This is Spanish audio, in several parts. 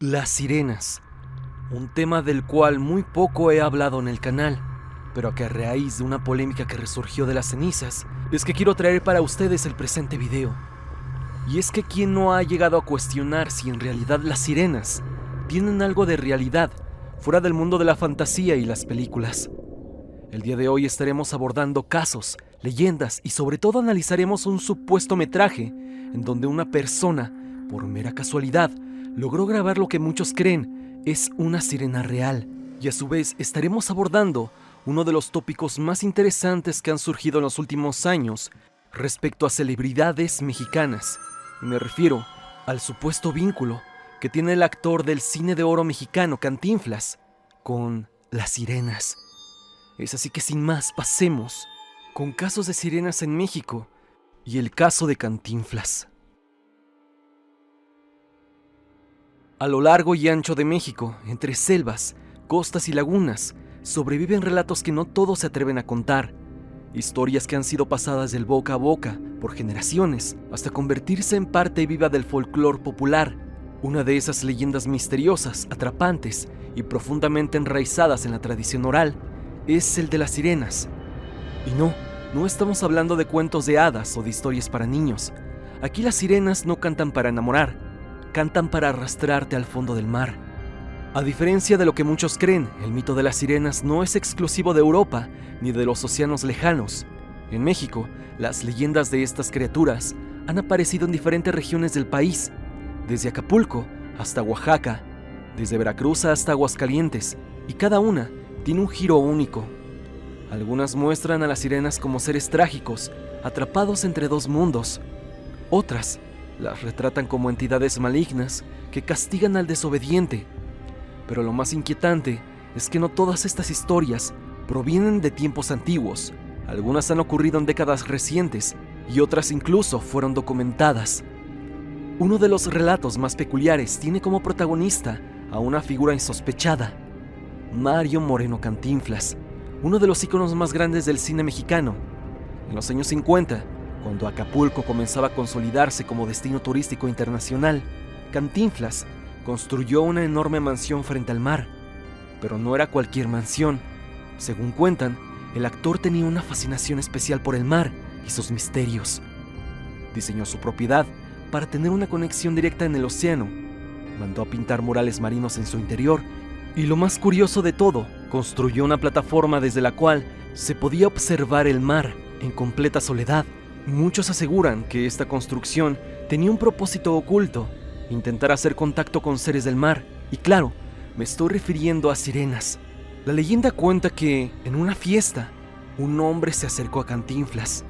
Las sirenas, un tema del cual muy poco he hablado en el canal, pero que a raíz de una polémica que resurgió de las cenizas, es que quiero traer para ustedes el presente video. Y es que ¿quién no ha llegado a cuestionar si en realidad las sirenas tienen algo de realidad fuera del mundo de la fantasía y las películas? El día de hoy estaremos abordando casos, leyendas y sobre todo analizaremos un supuesto metraje en donde una persona, por mera casualidad, logró grabar lo que muchos creen es una sirena real. Y a su vez estaremos abordando uno de los tópicos más interesantes que han surgido en los últimos años respecto a celebridades mexicanas. Y me refiero al supuesto vínculo que tiene el actor del cine de oro mexicano Cantinflas con las sirenas. Es así que sin más, pasemos con casos de sirenas en México y el caso de Cantinflas. A lo largo y ancho de México, entre selvas, costas y lagunas, sobreviven relatos que no todos se atreven a contar. Historias que han sido pasadas del boca a boca por generaciones hasta convertirse en parte viva del folclore popular. Una de esas leyendas misteriosas, atrapantes y profundamente enraizadas en la tradición oral es el de las sirenas. Y no estamos hablando de cuentos de hadas o de historias para niños. Aquí las sirenas no cantan para enamorar, cantan para arrastrarte al fondo del mar. A diferencia de lo que muchos creen, el mito de las sirenas no es exclusivo de Europa ni de los océanos lejanos. En México, las leyendas de estas criaturas han aparecido en diferentes regiones del país, desde Acapulco hasta Oaxaca, desde Veracruz hasta Aguascalientes, y cada una tiene un giro único. Algunas muestran a las sirenas como seres trágicos, atrapados entre dos mundos. Otras las retratan como entidades malignas que castigan al desobediente. Pero lo más inquietante es que no todas estas historias provienen de tiempos antiguos. Algunas han ocurrido en décadas recientes y otras incluso fueron documentadas. Uno de los relatos más peculiares tiene como protagonista a una figura insospechada, Mario Moreno Cantinflas, uno de los íconos más grandes del cine mexicano. En los años 50, cuando Acapulco comenzaba a consolidarse como destino turístico internacional, Cantinflas construyó una enorme mansión frente al mar. Pero no era cualquier mansión. Según cuentan, el actor tenía una fascinación especial por el mar y sus misterios. Diseñó su propiedad para tener una conexión directa en el océano. Mandó a pintar murales marinos en su interior y, lo más curioso de todo, construyó una plataforma desde la cual se podía observar el mar en completa soledad. Muchos aseguran que esta construcción tenía un propósito oculto: intentar hacer contacto con seres del mar. Y claro, me estoy refiriendo a sirenas. La leyenda cuenta que, en una fiesta, un hombre se acercó a Cantinflas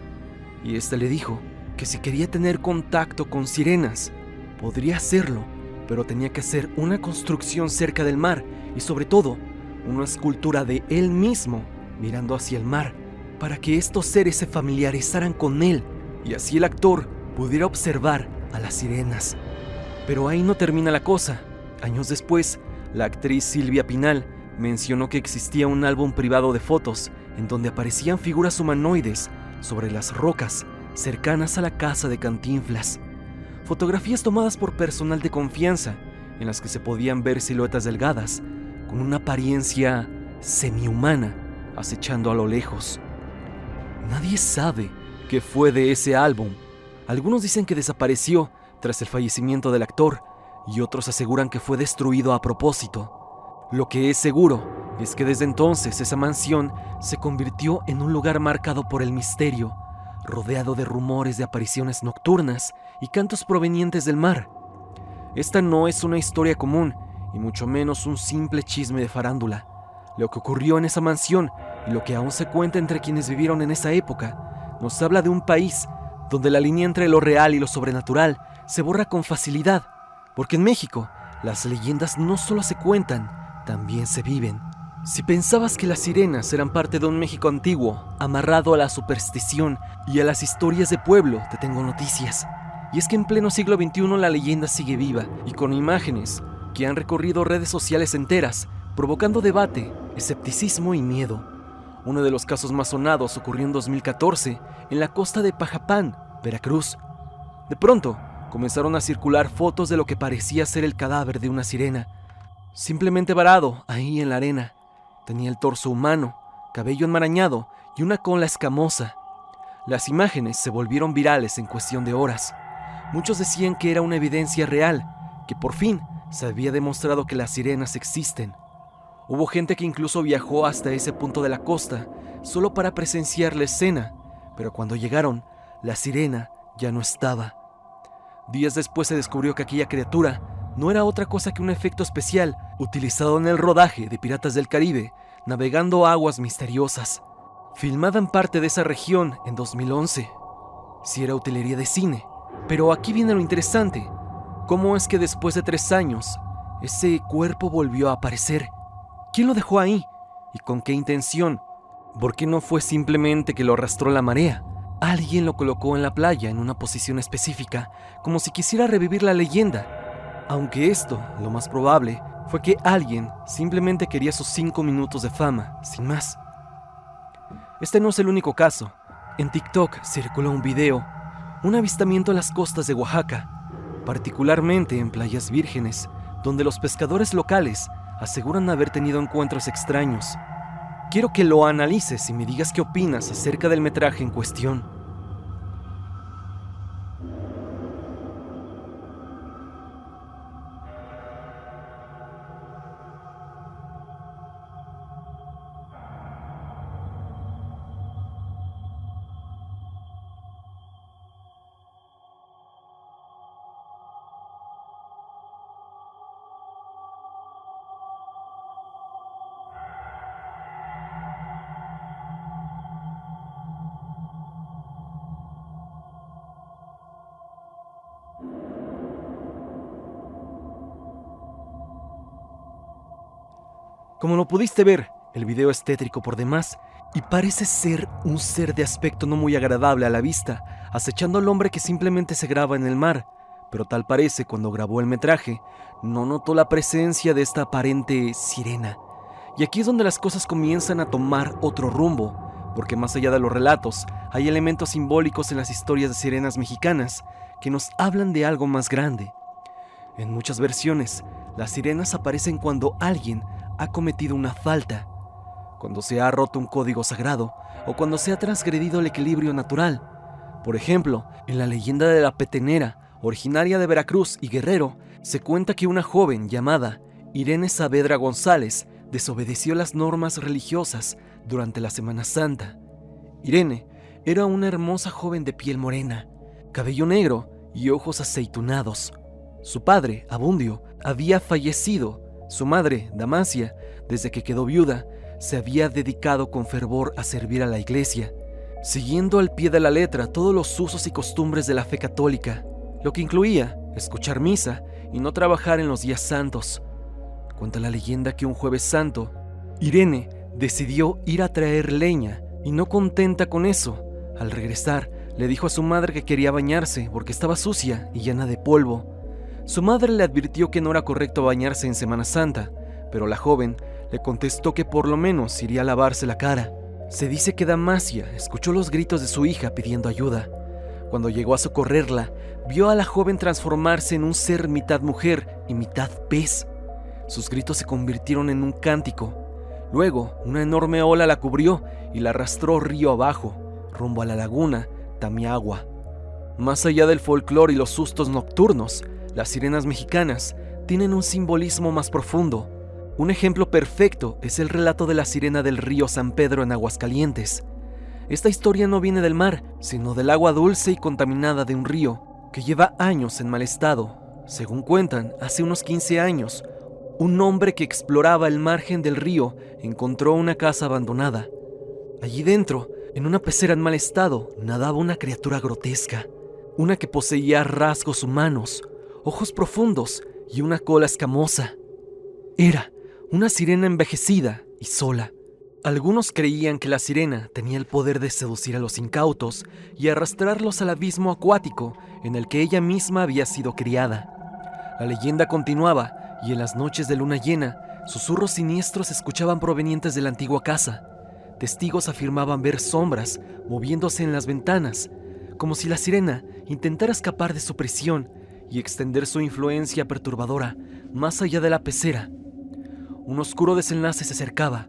y este le dijo que si quería tener contacto con sirenas, podría hacerlo, pero tenía que hacer una construcción cerca del mar y, sobre todo, una escultura de él mismo mirando hacia el mar, para que estos seres se familiarizaran con él y así el actor pudiera observar a las sirenas. Pero ahí no termina la cosa. Años después, la actriz Silvia Pinal mencionó que existía un álbum privado de fotos en donde aparecían figuras humanoides sobre las rocas cercanas a la casa de Cantinflas. Fotografías tomadas por personal de confianza en las que se podían ver siluetas delgadas con una apariencia semihumana acechando a lo lejos. Nadie sabe qué fue de ese álbum. Algunos dicen que desapareció tras el fallecimiento del actor y otros aseguran que fue destruido a propósito. Lo que es seguro es que desde entonces esa mansión se convirtió en un lugar marcado por el misterio, rodeado de rumores de apariciones nocturnas y cantos provenientes del mar. Esta no es una historia común y mucho menos un simple chisme de farándula. Lo que ocurrió en esa mansión y lo que aún se cuenta entre quienes vivieron en esa época nos habla de un país donde la línea entre lo real y lo sobrenatural se borra con facilidad, porque en México las leyendas no solo se cuentan, también se viven. Si pensabas que las sirenas eran parte de un México antiguo, amarrado a la superstición y a las historias de pueblo, te tengo noticias. Y es que en pleno siglo XXI la leyenda sigue viva y con imágenes que han recorrido redes sociales enteras, provocando debate, escepticismo y miedo. Uno de los casos más sonados ocurrió en 2014 en la costa de Pajapán, Veracruz. De pronto, Comenzaron a circular fotos de lo que parecía ser el cadáver de una sirena, simplemente varado ahí en la arena. Tenía el torso humano, cabello enmarañado y una cola escamosa. Las imágenes se volvieron virales en cuestión de horas. Muchos decían que era una evidencia real, que por fin se había demostrado que las sirenas existen. Hubo gente que incluso viajó hasta ese punto de la costa solo para presenciar la escena, pero cuando llegaron, la sirena ya no estaba. Días después se descubrió que aquella criatura no era otra cosa que un efecto especial utilizado en el rodaje de Piratas del Caribe, navegando aguas misteriosas. Filmada en parte de esa región en 2011. Sí era utilería de cine, pero aquí viene lo interesante. ¿Cómo es que después de 3 años, ese cuerpo volvió a aparecer? ¿Quién lo dejó ahí? ¿Y con qué intención? ¿Por qué no fue simplemente que lo arrastró la marea? Alguien lo colocó en la playa en una posición específica, como si quisiera revivir la leyenda. Aunque esto, lo más probable, fue que alguien simplemente quería sus 5 minutos de fama, sin más. Este no es el único caso. En TikTok circula un video, un avistamiento en las costas de Oaxaca, particularmente en playas vírgenes, donde los pescadores locales aseguran haber tenido encuentros extraños. Quiero que lo analices y me digas qué opinas acerca del metraje en cuestión. Como lo pudiste ver, el video es tétrico por demás y parece ser un ser de aspecto no muy agradable a la vista, acechando al hombre que simplemente se graba en el mar. Pero tal parece cuando grabó el metraje, no notó la presencia de esta aparente sirena. Y aquí es donde las cosas comienzan a tomar otro rumbo, porque más allá de los relatos, hay elementos simbólicos en las historias de sirenas mexicanas que nos hablan de algo más grande. En muchas versiones, las sirenas aparecen cuando alguien ha cometido una falta, cuando se ha roto un código sagrado o cuando se ha transgredido el equilibrio natural. Por ejemplo, en la leyenda de la Petenera, originaria de Veracruz y Guerrero, se cuenta que una joven llamada Irene Saavedra González desobedeció las normas religiosas durante la Semana Santa. Irene era una hermosa joven de piel morena, cabello negro y ojos aceitunados. Su padre, Abundio, había fallecido. Su madre, Damasia, desde que quedó viuda, se había dedicado con fervor a servir a la iglesia, siguiendo al pie de la letra todos los usos y costumbres de la fe católica, lo que incluía escuchar misa y no trabajar en los días santos. Cuenta la leyenda que un jueves santo, Irene decidió ir a traer leña y no contenta con eso, al regresar le dijo a su madre que quería bañarse porque estaba sucia y llena de polvo. Su madre le advirtió que no era correcto bañarse en Semana Santa, pero la joven le contestó que por lo menos iría a lavarse la cara. Se dice que Damasia escuchó los gritos de su hija pidiendo ayuda. Cuando llegó a socorrerla, vio a la joven transformarse en un ser mitad mujer y mitad pez. Sus gritos se convirtieron en un cántico. Luego, una enorme ola la cubrió y la arrastró río abajo, rumbo a la laguna Tamiagua. Más allá del folclore y los sustos nocturnos, las sirenas mexicanas tienen un simbolismo más profundo. Un ejemplo perfecto es el relato de la sirena del río San Pedro en Aguascalientes. Esta historia no viene del mar, sino del agua dulce y contaminada de un río que lleva años en mal estado. Según cuentan, hace unos 15 años, un hombre que exploraba el margen del río encontró una casa abandonada. Allí dentro, en una pecera en mal estado, nadaba una criatura grotesca, una que poseía rasgos humanos, ojos profundos y una cola escamosa. Era una sirena envejecida y sola. Algunos creían que la sirena tenía el poder de seducir a los incautos y arrastrarlos al abismo acuático en el que ella misma había sido criada. La leyenda continuaba y en las noches de luna llena, susurros siniestros se escuchaban provenientes de la antigua casa. Testigos afirmaban ver sombras moviéndose en las ventanas, como si la sirena intentara escapar de su prisión y extender su influencia perturbadora más allá de la pecera. Un oscuro desenlace se acercaba.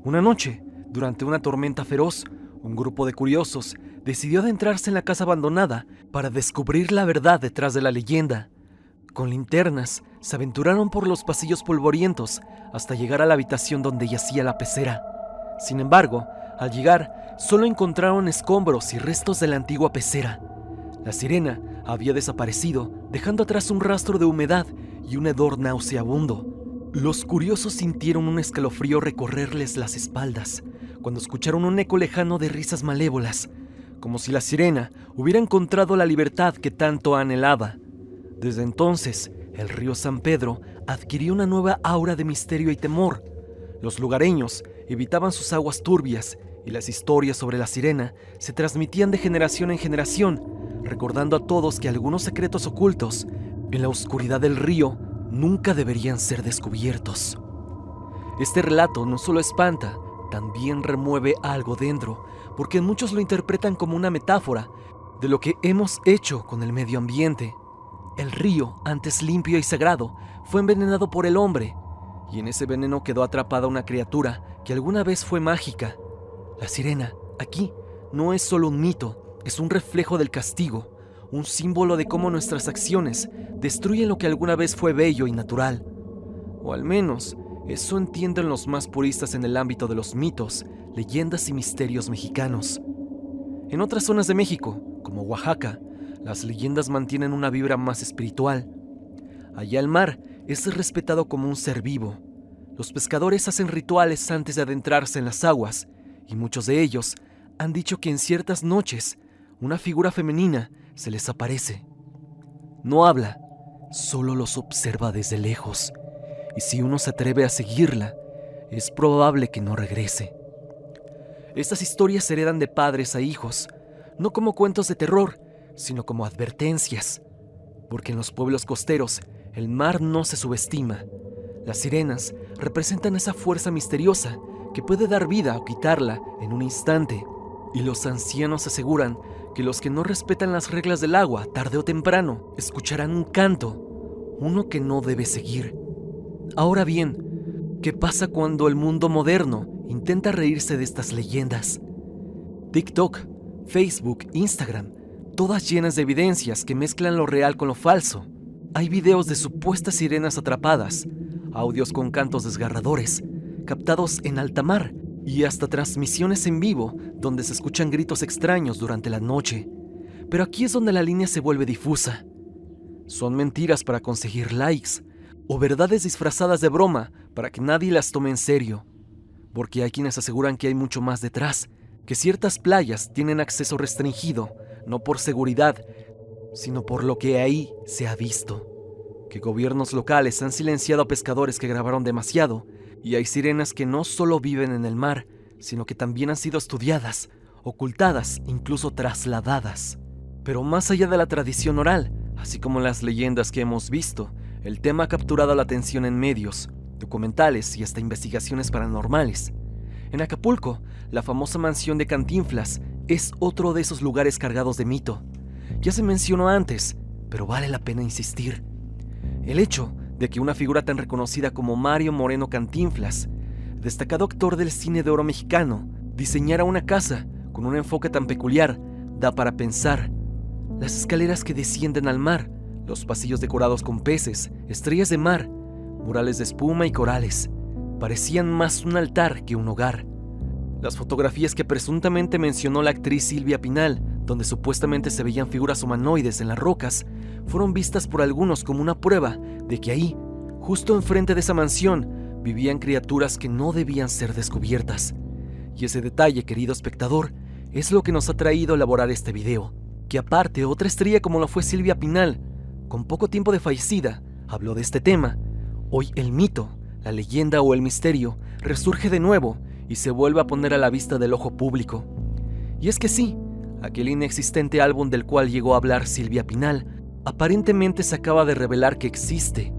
Una noche, durante una tormenta feroz, un grupo de curiosos decidió adentrarse en la casa abandonada para descubrir la verdad detrás de la leyenda. Con linternas, se aventuraron por los pasillos polvorientos hasta llegar a la habitación donde yacía la pecera. Sin embargo, al llegar, solo encontraron escombros y restos de la antigua pecera. La sirena había desaparecido, dejando atrás un rastro de humedad y un hedor nauseabundo. Los curiosos sintieron un escalofrío recorrerles las espaldas cuando escucharon un eco lejano de risas malévolas, como si la sirena hubiera encontrado la libertad que tanto anhelaba. Desde entonces, el río San Pedro adquirió una nueva aura de misterio y temor. Los lugareños evitaban sus aguas turbias y las historias sobre la sirena se transmitían de generación en generación, recordando a todos que algunos secretos ocultos en la oscuridad del río nunca deberían ser descubiertos. Este relato no solo espanta, también remueve algo dentro, porque muchos lo interpretan como una metáfora de lo que hemos hecho con el medio ambiente. El río, antes limpio y sagrado, fue envenenado por el hombre, y en ese veneno quedó atrapada una criatura que alguna vez fue mágica. La sirena, aquí, no es solo un mito, es un reflejo del castigo, un símbolo de cómo nuestras acciones destruyen lo que alguna vez fue bello y natural. O al menos, eso entienden los más puristas en el ámbito de los mitos, leyendas y misterios mexicanos. En otras zonas de México, como Oaxaca, las leyendas mantienen una vibra más espiritual. Allá el mar es respetado como un ser vivo. Los pescadores hacen rituales antes de adentrarse en las aguas, y muchos de ellos han dicho que en ciertas noches una figura femenina se les aparece. No habla, solo los observa desde lejos, y si uno se atreve a seguirla, es probable que no regrese. Estas historias se heredan de padres a hijos, no como cuentos de terror, sino como advertencias, porque en los pueblos costeros el mar no se subestima. Las sirenas representan esa fuerza misteriosa que puede dar vida o quitarla en un instante, y los ancianos aseguran que los que no respetan las reglas del agua, tarde o temprano, escucharán un canto, uno que no debe seguir. Ahora bien, ¿qué pasa cuando el mundo moderno intenta reírse de estas leyendas? TikTok, Facebook, Instagram, todas llenas de evidencias que mezclan lo real con lo falso. Hay videos de supuestas sirenas atrapadas, audios con cantos desgarradores, captados en alta mar, y hasta transmisiones en vivo donde se escuchan gritos extraños durante la noche. Pero aquí es donde la línea se vuelve difusa. ¿Son mentiras para conseguir likes? ¿O verdades disfrazadas de broma para que nadie las tome en serio? Porque hay quienes aseguran que hay mucho más detrás, que ciertas playas tienen acceso restringido, no por seguridad, sino por lo que ahí se ha visto. Que gobiernos locales han silenciado a pescadores que grabaron demasiado, y hay sirenas que no solo viven en el mar, sino que también han sido estudiadas, ocultadas, incluso trasladadas. Pero más allá de la tradición oral, así como las leyendas que hemos visto, el tema ha capturado la atención en medios, documentales y hasta investigaciones paranormales. En Acapulco, la famosa mansión de Cantinflas es otro de esos lugares cargados de mito. Ya se mencionó antes, pero vale la pena insistir. El hecho de que una figura tan reconocida como Mario Moreno Cantinflas, destacado actor del cine de oro mexicano, diseñara una casa con un enfoque tan peculiar, da para pensar. Las escaleras que descienden al mar, los pasillos decorados con peces, estrellas de mar, murales de espuma y corales, parecían más un altar que un hogar. Las fotografías que presuntamente mencionó la actriz Silvia Pinal, donde supuestamente se veían figuras humanoides en las rocas, fueron vistas por algunos como una prueba de que ahí, justo enfrente de esa mansión, vivían criaturas que no debían ser descubiertas. Y ese detalle, querido espectador, es lo que nos ha traído a elaborar este video. Que aparte, otra estrella como lo fue Silvia Pinal, con poco tiempo de fallecida, habló de este tema. Hoy el mito, la leyenda o el misterio resurge de nuevo y se vuelve a poner a la vista del ojo público. Y es que sí, aquel inexistente álbum del cual llegó a hablar Silvia Pinal aparentemente se acaba de revelar que existe,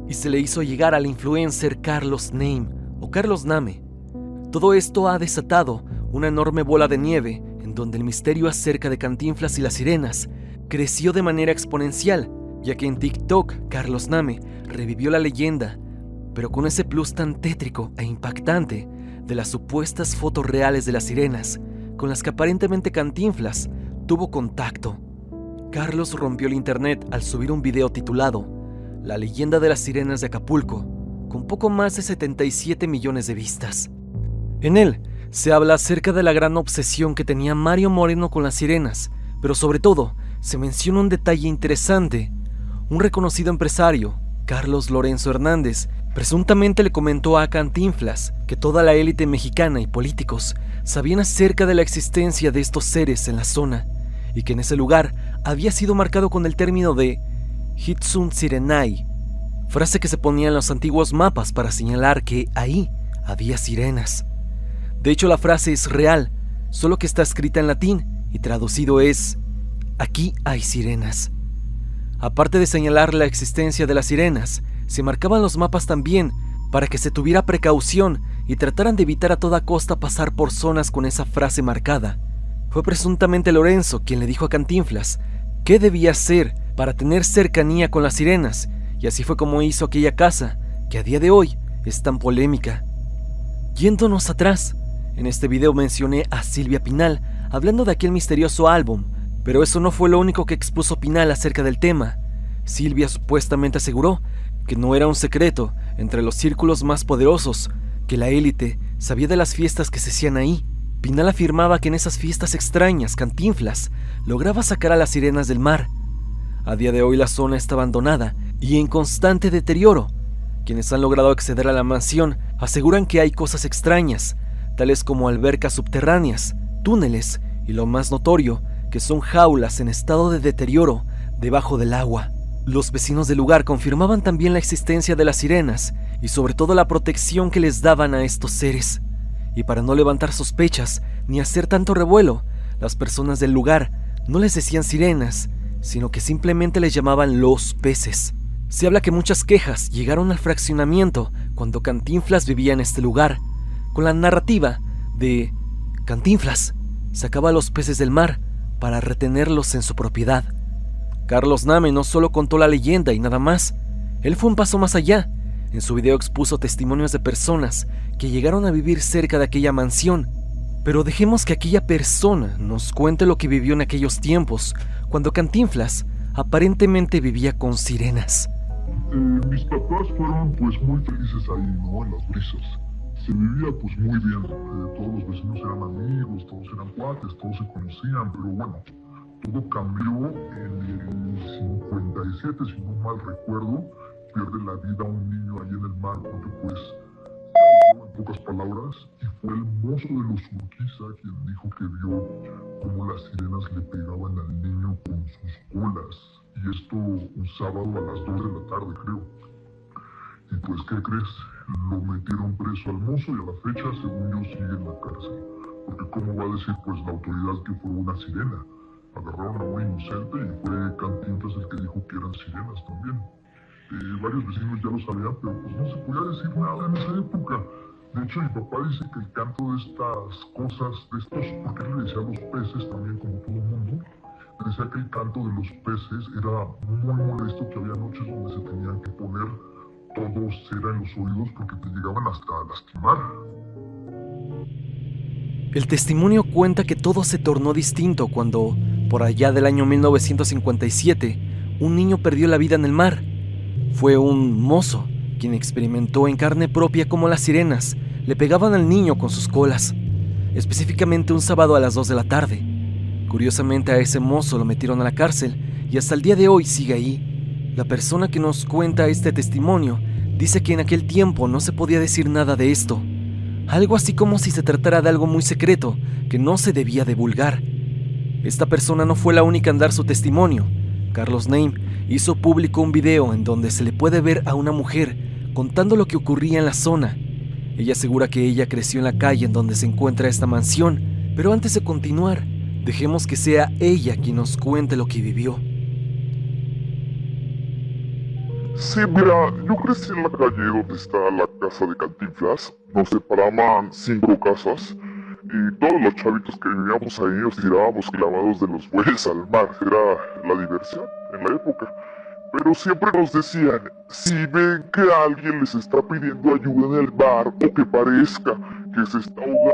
y se le hizo llegar al influencer Carlos Name o Carlos Name. Todo esto ha desatado una enorme bola de nieve en donde el misterio acerca de Cantinflas y las sirenas creció de manera exponencial, ya que en TikTok Carlos Name revivió la leyenda, pero con ese plus tan tétrico e impactante de las supuestas fotos reales de las sirenas, con las que aparentemente Cantinflas tuvo contacto. Carlos rompió el internet al subir un video titulado La leyenda de las sirenas de Acapulco, con poco más de 77 millones de vistas. En él se habla acerca de la gran obsesión que tenía Mario Moreno con las sirenas, pero sobre todo se menciona un detalle interesante. Un reconocido empresario, Carlos Lorenzo Hernández, presuntamente le comentó a Cantinflas que toda la élite mexicana y políticos sabían acerca de la existencia de estos seres en la zona, y que en ese lugar había sido marcado con el término de Hitsun Sirenai, frase que se ponía en los antiguos mapas para señalar que ahí había sirenas. De hecho, la frase es real, solo que está escrita en latín y traducido es aquí hay sirenas. Aparte de señalar la existencia de las sirenas, se marcaban los mapas también para que se tuviera precaución y trataran de evitar a toda costa pasar por zonas con esa frase marcada. Fue presuntamente Lorenzo quien le dijo a Cantinflas qué debía hacer para tener cercanía con las sirenas, y así fue como hizo aquella casa, que a día de hoy es tan polémica. Yéndonos atrás, en este video mencioné a Silvia Pinal hablando de aquel misterioso álbum, pero eso no fue lo único que expuso Pinal acerca del tema. Silvia supuestamente aseguró que no era un secreto entre los círculos más poderosos, que la élite sabía de las fiestas que se hacían ahí. Pinal afirmaba que en esas fiestas extrañas Cantinflas lograba sacar a las sirenas del mar. A día de hoy la zona está abandonada y en constante deterioro. Quienes han logrado acceder a la mansión aseguran que hay cosas extrañas, tales como albercas subterráneas, túneles y lo más notorio, que son jaulas en estado de deterioro debajo del agua. Los vecinos del lugar confirmaban también la existencia de las sirenas y sobre todo la protección que les daban a estos seres. Y para no levantar sospechas ni hacer tanto revuelo, las personas del lugar no les decían sirenas, sino que simplemente les llamaban los peces. Se habla que muchas quejas llegaron al fraccionamiento cuando Cantinflas vivía en este lugar, con la narrativa de Cantinflas sacaba a los peces del mar para retenerlos en su propiedad. Carlos Name no solo contó la leyenda y nada más, él fue un paso más allá. En su video expuso testimonios de personas que llegaron a vivir cerca de aquella mansión. Pero dejemos que aquella persona nos cuente lo que vivió en aquellos tiempos, cuando Cantinflas aparentemente vivía con sirenas. Mis papás fueron pues muy felices ahí, ¿no? En las brisas. Se vivía pues muy bien. Todos los vecinos eran amigos, todos eran cuates, todos se conocían, pero bueno, todo cambió en el 57, si no mal recuerdo. Pierde la vida un niño ahí en el mar porque pues en pocas palabras, y fue el mozo de los Urquiza quien dijo que vio cómo las sirenas le pegaban al niño con sus colas, y esto un sábado a las 2 de la tarde, creo. Y pues, ¿qué crees? Lo metieron preso al mozo y a la fecha, según yo, sigue en la cárcel. Porque ¿cómo va a decir pues la autoridad que fue una sirena? Agarraron a un inocente y fue Cantinflas el que dijo que eran sirenas también. Varios vecinos ya lo sabían, pero pues no se podía decir nada en esa época. De hecho, mi papá dice que el canto de estas cosas, de estos, porque él le decía a los peces también, como todo el mundo, decía que el canto de los peces era muy molesto, que había noches donde se tenían que poner todos cera en los oídos porque te llegaban hasta a lastimar. El testimonio cuenta que todo se tornó distinto cuando, por allá del año 1957, un niño perdió la vida en el mar. Fue un mozo quien experimentó en carne propia cómo las sirenas le pegaban al niño con sus colas, específicamente un sábado a las 2 de la tarde. Curiosamente a ese mozo lo metieron a la cárcel y hasta el día de hoy sigue ahí. La persona que nos cuenta este testimonio dice que en aquel tiempo no se podía decir nada de esto, algo así como si se tratara de algo muy secreto que no se debía divulgar. Esta persona no fue la única en dar su testimonio. Carlos Name hizo público un video en donde se le puede ver a una mujer contando lo que ocurría en la zona. Ella asegura que ella creció en la calle en donde se encuentra esta mansión, pero antes de continuar, dejemos que sea ella quien nos cuente lo que vivió. Sí, mira, yo crecí en la calle donde está la casa de Cantinflas. Nos separaban 5 casas y todos los chavitos que vivíamos ahí nos tirábamos clavados de los bueyes al mar. Era la diversión en la época. pero siempre nos decían, si ven que alguien les está pidiendo ayuda en el bar o que parezca que se está ahogando,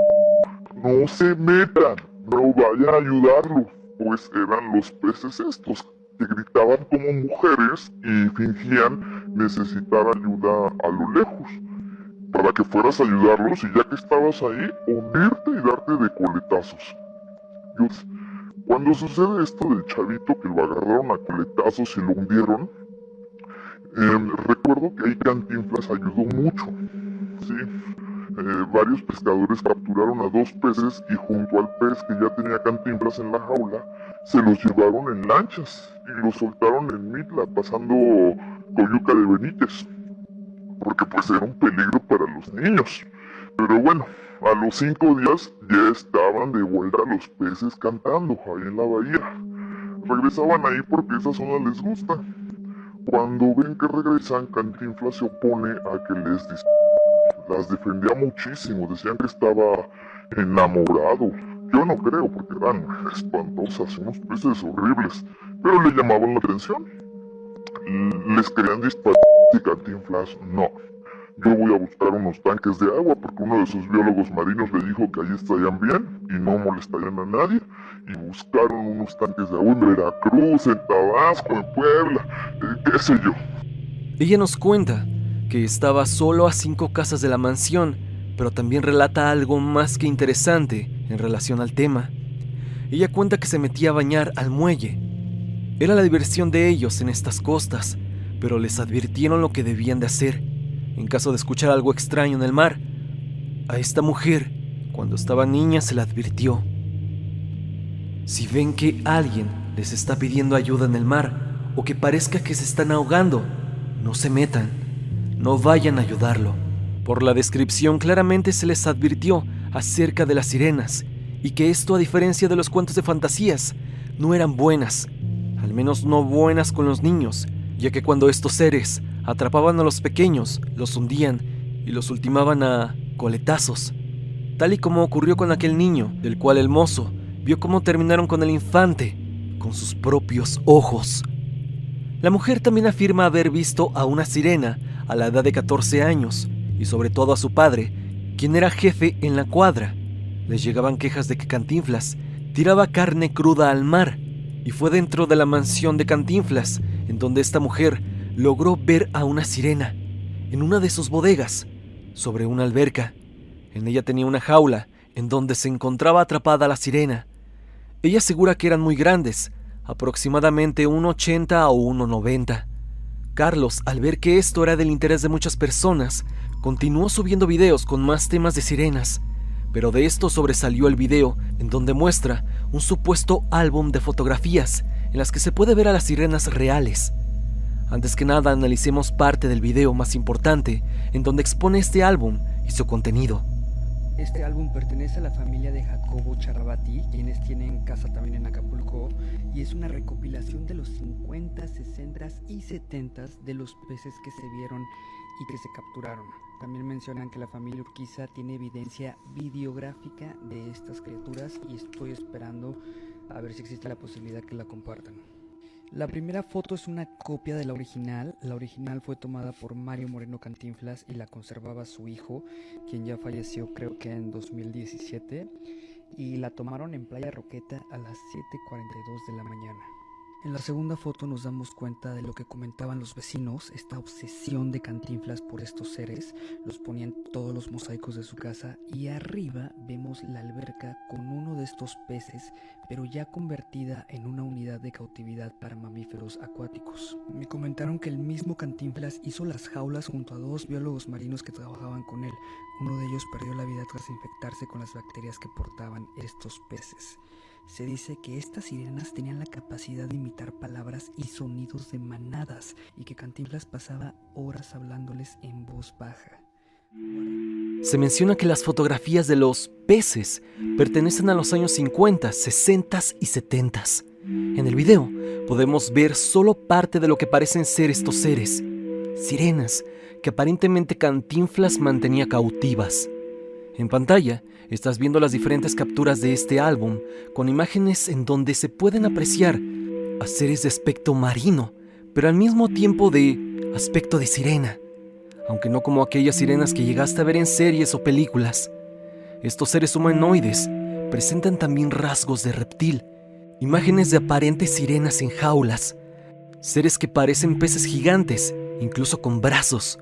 no se metan, no vayan a ayudarlo, pues eran los peces estos que gritaban como mujeres y fingían necesitar ayuda a lo lejos, para que fueras a ayudarlos y ya que estabas ahí, hundirte y darte de coletazos. Dios, cuando sucede esto del chavito que lo agarraron a coletazos y lo hundieron, recuerdo que ahí Cantinflas ayudó mucho, ¿sí? Varios pescadores capturaron a 2 peces y junto al pez que ya tenía Cantinflas en la jaula, se los llevaron en lanchas y los soltaron en Mitla, pasando Coyuca de Benítez, porque pues era un peligro para los niños. Pero bueno, a los 5 días ya estaban de vuelta los peces cantando ahí en la bahía. Regresaban ahí porque esa zona les gusta. Cuando ven que regresan, Cantinflas se opone a que les las defendía muchísimo, decían que estaba enamorado. Yo no creo porque eran espantosas, unos peces horribles, pero le llamaban la atención. Les querían disparar y Cantinflas no. Yo voy a buscar unos tanques de agua porque uno de sus biólogos marinos le dijo que allí estarían bien y no molestarían a nadie. Y buscaron unos tanques de agua en Veracruz, en Tabasco, en Puebla, qué sé yo. Ella nos cuenta que estaba solo a 5 casas de la mansión, pero también relata algo más que interesante en relación al tema. Ella cuenta que se metía a bañar al muelle. Era la diversión de ellos en estas costas, pero les advirtieron lo que debían de hacer en caso de escuchar algo extraño en el mar. A esta mujer, cuando estaba niña, se la advirtió. Si ven que alguien les está pidiendo ayuda en el mar o que parezca que se están ahogando, no se metan, no vayan a ayudarlo. Por la descripción claramente se les advirtió acerca de las sirenas y que esto, a diferencia de los cuentos de fantasías, no eran buenas, al menos no buenas con los niños, ya que cuando estos seres atrapaban a los pequeños, los hundían y los ultimaban a coletazos, tal y como ocurrió con aquel niño, del cual el mozo vio cómo terminaron con el infante con sus propios ojos. La mujer también afirma haber visto a una sirena a la edad de 14 años y sobre todo a su padre, quien era jefe en la cuadra. Les llegaban quejas de que Cantinflas tiraba carne cruda al mar y fue dentro de la mansión de Cantinflas en donde esta mujer logró ver a una sirena en una de sus bodegas, sobre una alberca. En ella tenía una jaula en donde se encontraba atrapada la sirena. Ella asegura que eran muy grandes, aproximadamente 1,80 o 1,90. Carlos, al ver que esto era del interés de muchas personas, continuó subiendo videos con más temas de sirenas, pero de esto sobresalió el video en donde muestra un supuesto álbum de fotografías en las que se puede ver a las sirenas reales. Antes que nada, analicemos parte del video más importante, en donde expone este álbum y su contenido. Este álbum pertenece a la familia de Jacobo Charabati, quienes tienen casa también en Acapulco, y es una recopilación de los 50, 60 y 70 de los peces que se vieron y que se capturaron. También mencionan que la familia Urquiza tiene evidencia videográfica de estas criaturas y estoy esperando a ver si existe la posibilidad que la compartan. La primera foto es una copia de la original. La original fue tomada por Mario Moreno Cantinflas y la conservaba su hijo, quien ya falleció creo que en 2017, y la tomaron en Playa Roqueta a las 7:42 de la mañana. En la segunda foto nos damos cuenta de lo que comentaban los vecinos, esta obsesión de Cantinflas por estos seres. Los ponían todos los mosaicos de su casa y arriba vemos la alberca con uno de estos peces, pero ya convertida en una unidad de cautividad para mamíferos acuáticos. Me comentaron que el mismo Cantinflas hizo las jaulas junto a 2 biólogos marinos que trabajaban con él. Uno de ellos perdió la vida tras infectarse con las bacterias que portaban estos peces. Se dice que estas sirenas tenían la capacidad de imitar palabras y sonidos de manadas y que Cantinflas pasaba horas hablándoles en voz baja. Se menciona que las fotografías de los peces pertenecen a los años 50, 60 y 70. En el video podemos ver solo parte de lo que parecen ser estos seres, sirenas que aparentemente Cantinflas mantenía cautivas. En pantalla estás viendo las diferentes capturas de este álbum con imágenes en donde se pueden apreciar a seres de aspecto marino, pero al mismo tiempo de aspecto de sirena, aunque no como aquellas sirenas que llegaste a ver en series o películas. Estos seres humanoides presentan también rasgos de reptil, imágenes de aparentes sirenas en jaulas, seres que parecen peces gigantes, incluso con brazos.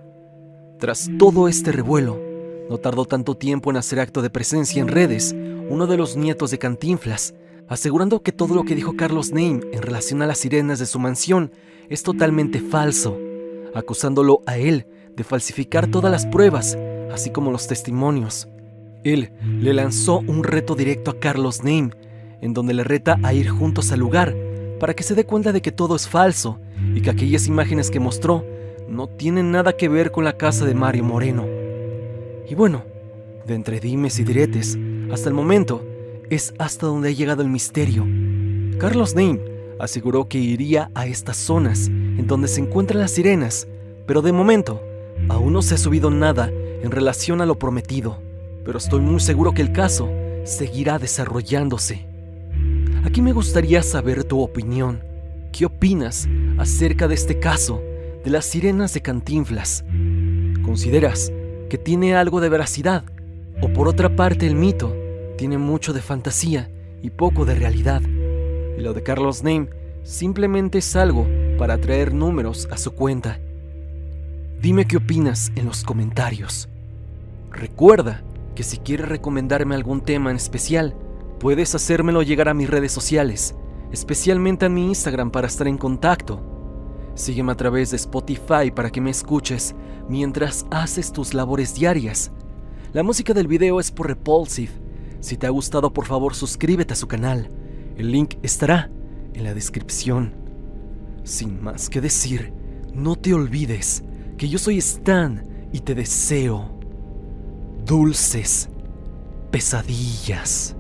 Tras todo este revuelo, no tardó tanto tiempo en hacer acto de presencia en redes uno de los nietos de Cantinflas, asegurando que todo lo que dijo Carlos Name en relación a las sirenas de su mansión es totalmente falso, acusándolo a él de falsificar todas las pruebas, así como los testimonios. Él le lanzó un reto directo a Carlos Name, en donde le reta a ir juntos al lugar para que se dé cuenta de que todo es falso y que aquellas imágenes que mostró no tienen nada que ver con la casa de Mario Moreno. Y bueno, de entre dimes y diretes, hasta el momento, es hasta donde ha llegado el misterio. Carlos Name aseguró que iría a estas zonas en donde se encuentran las sirenas, pero de momento, aún no se ha subido nada en relación a lo prometido. Pero estoy muy seguro que el caso seguirá desarrollándose. Aquí me gustaría saber tu opinión. ¿Qué opinas acerca de este caso de las sirenas de Cantinflas? ¿Consideras que tiene algo de veracidad? ¿O por otra parte el mito tiene mucho de fantasía y poco de realidad? Y lo de Carlos Name simplemente es algo para traer números a su cuenta. Dime qué opinas en los comentarios. Recuerda que si quieres recomendarme algún tema en especial, puedes hacérmelo llegar a mis redes sociales, especialmente a mi Instagram para estar en contacto. Sígueme a través de Spotify para que me escuches mientras haces tus labores diarias. La música del video es por Repulsive. Si te ha gustado, por favor suscríbete a su canal. El link estará en la descripción. Sin más que decir, no te olvides que yo soy Stan y te deseo dulces pesadillas.